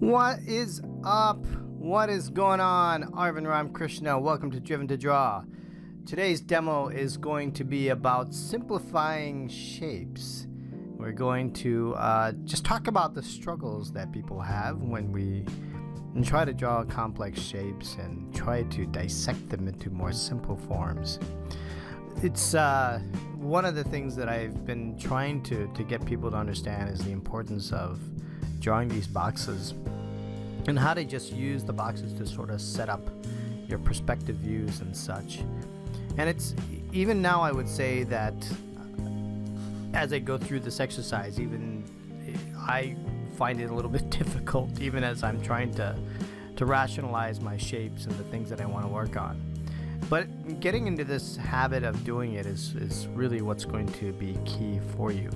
What is up? What is going on? Arvind Ramakrishna. Welcome to Driven to Draw. Today's demo is going to be about simplifying shapes. We're going to just talk about the struggles that people have when we try to draw complex shapes and try to dissect them into more simple forms. It's one of the things that I've been trying to get people to understand is the importance of drawing these boxes and how to just use the boxes to sort of set up your perspective views and such. And it's even now, I would say that as I go through this exercise, even I find it a little bit difficult, even as I'm trying to rationalize my shapes and the things that I want to work on. But getting into this habit of doing it is really what's going to be key for you.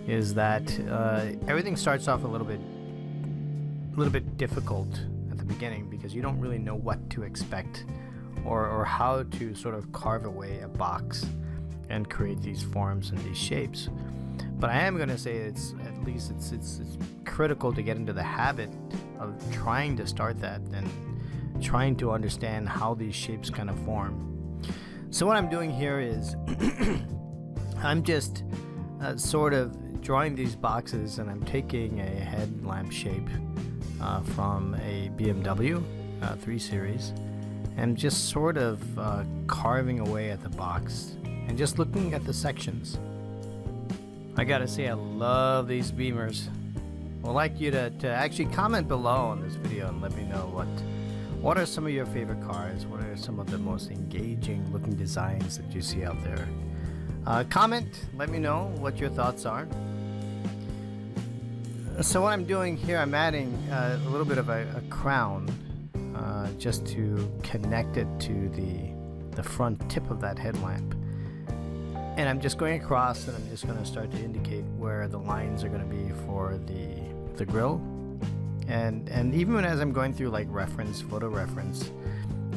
Is that everything starts off a little bit difficult at the beginning because you don't really know what to expect or how to sort of carve away a box and create these forms and these shapes. But I am going to say it's critical to get into the habit of trying to start that and trying to understand how these shapes kind of form. So what I'm doing here is I'm just sort of drawing these boxes, and I'm taking a headlamp shape from a BMW 3 Series and just sort of carving away at the box and just looking at the sections. I gotta say, I love these Beamers. I'd like you to actually comment below on this video and let me know what are some of your favorite cars. What are some of the most engaging looking designs that you see out there? Comment, let me know what your thoughts are. So what I'm doing here, I'm adding a little bit of a crown just to connect it to the front tip of that headlamp. And I'm just going across, and I'm just going to start to indicate where the lines are going to be for the grill. And even as I'm going through like photo reference,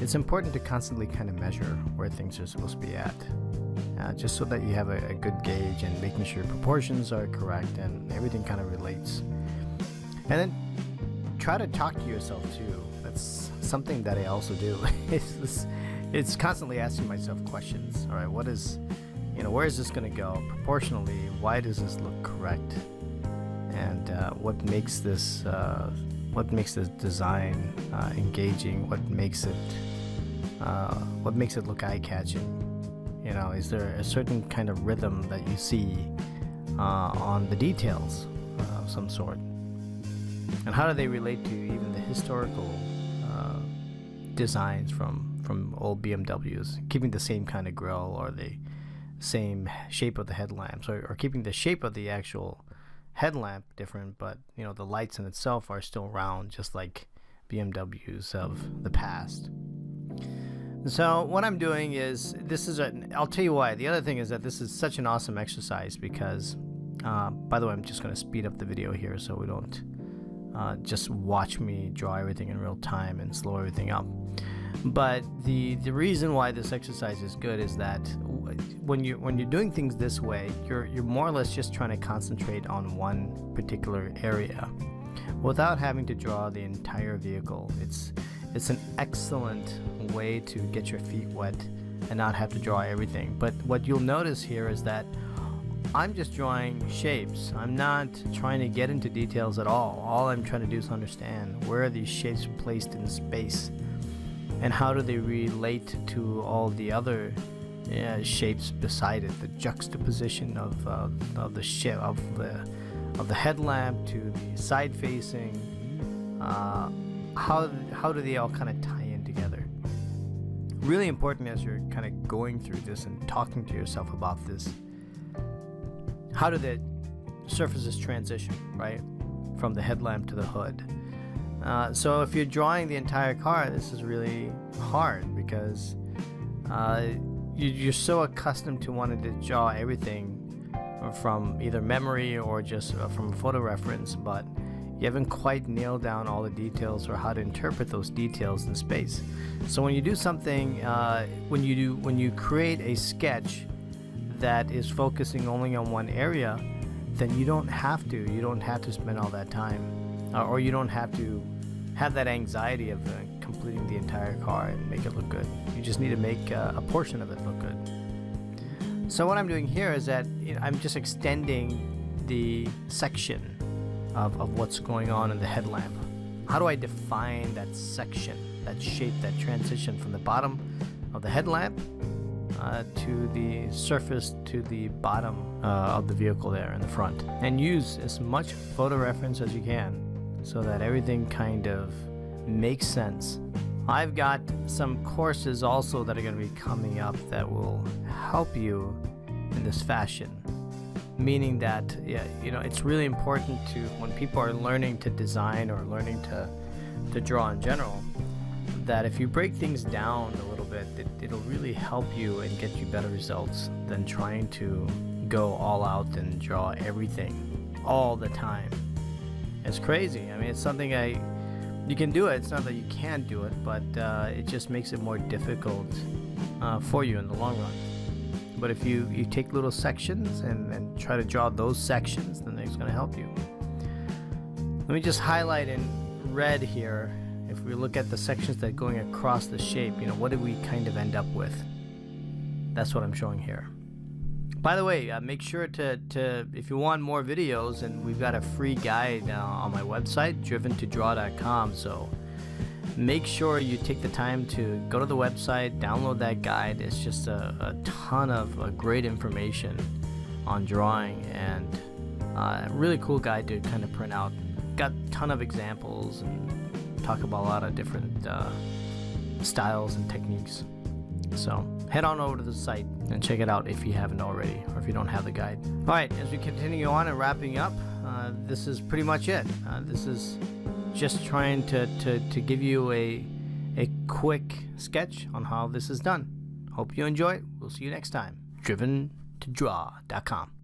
it's important to constantly kind of measure where things are supposed to be at. Just so that you have a good gauge and making sure proportions are correct and everything kind of relates. And then try to talk to yourself too. That's something that I also do. It's constantly asking myself questions. All right, where is this going to go proportionally? Why does this look correct? And what makes this design engaging? What makes it look eye-catching? Is there a certain kind of rhythm that you see on the details of some sort? And how do they relate to even the historical designs from old BMWs, keeping the same kind of grille or the same shape of the headlamps, or keeping the shape of the actual headlamp different, but the lights in itself are still round, just like BMWs of the past. So what I'm doing is, I'll tell you why. The other thing is that this is such an awesome exercise because, by the way, I'm just going to speed up the video here so we don't just watch me draw everything in real time and slow everything up. But the reason why this exercise is good is that when you're doing things this way, you're more or less just trying to concentrate on one particular area without having to draw the entire vehicle. It's an excellent way to get your feet wet and not have to draw everything. But what you'll notice here is that I'm just drawing shapes. I'm not trying to get into details at all. All I'm trying to do is understand where are these shapes placed in space and how do they relate to all the other shapes beside it. The juxtaposition of the headlamp to the side facing. How do they all kind of tie in together? Really important as you're kind of going through this and talking to yourself about this. How do the surfaces transition, right, from the headlamp to the hood? So if you're drawing the entire car, this is really hard because you're so accustomed to wanting to draw everything from either memory or just from a photo reference, but you haven't quite nailed down all the details or how to interpret those details in space. So when you do something, when you create a sketch that is focusing only on one area, then you don't have to spend all that time. or you don't have to have that anxiety of completing the entire car and make it look good. You just need to make a portion of it look good. So what I'm doing here is that I'm just extending the section of what's going on in the headlamp. How do I define that section, that shape, that transition from the bottom of the headlamp to the surface to the bottom of the vehicle there in the front, and use as much photo reference as you can so that everything kind of makes sense. I've got some courses also that are going to be coming up that will help you in this fashion, meaning that it's really important to, when people are learning to design or learning to draw in general, that if you break things down a little bit, it'll really help you and get you better results than trying to go all out and draw everything all the time. It's crazy. I mean, it's something you can do it. It's not that you can't do it, but it just makes it more difficult for you in the long run. But if you take little sections and try to draw those sections, then it's going to help you. Let me just highlight in red here. If we look at the sections that are going across the shape, what did we kind of end up with? That's what I'm showing here. By the way, make sure to if you want more videos, and we've got a free guide on my website, driventodraw.com. So make sure you take the time to go to the website, download that guide. It's just a ton of great information on drawing, and a really cool guide to kind of print out. Got a ton of examples and talk about a lot of different styles and techniques. So head on over to the site and check it out if you haven't already, or if you don't have the guide. All right, as we continue on and wrapping up, this is pretty much it. This is just trying to give you a quick sketch on how this is done. Hope you enjoy it. We'll see you next time. driventodraw.com.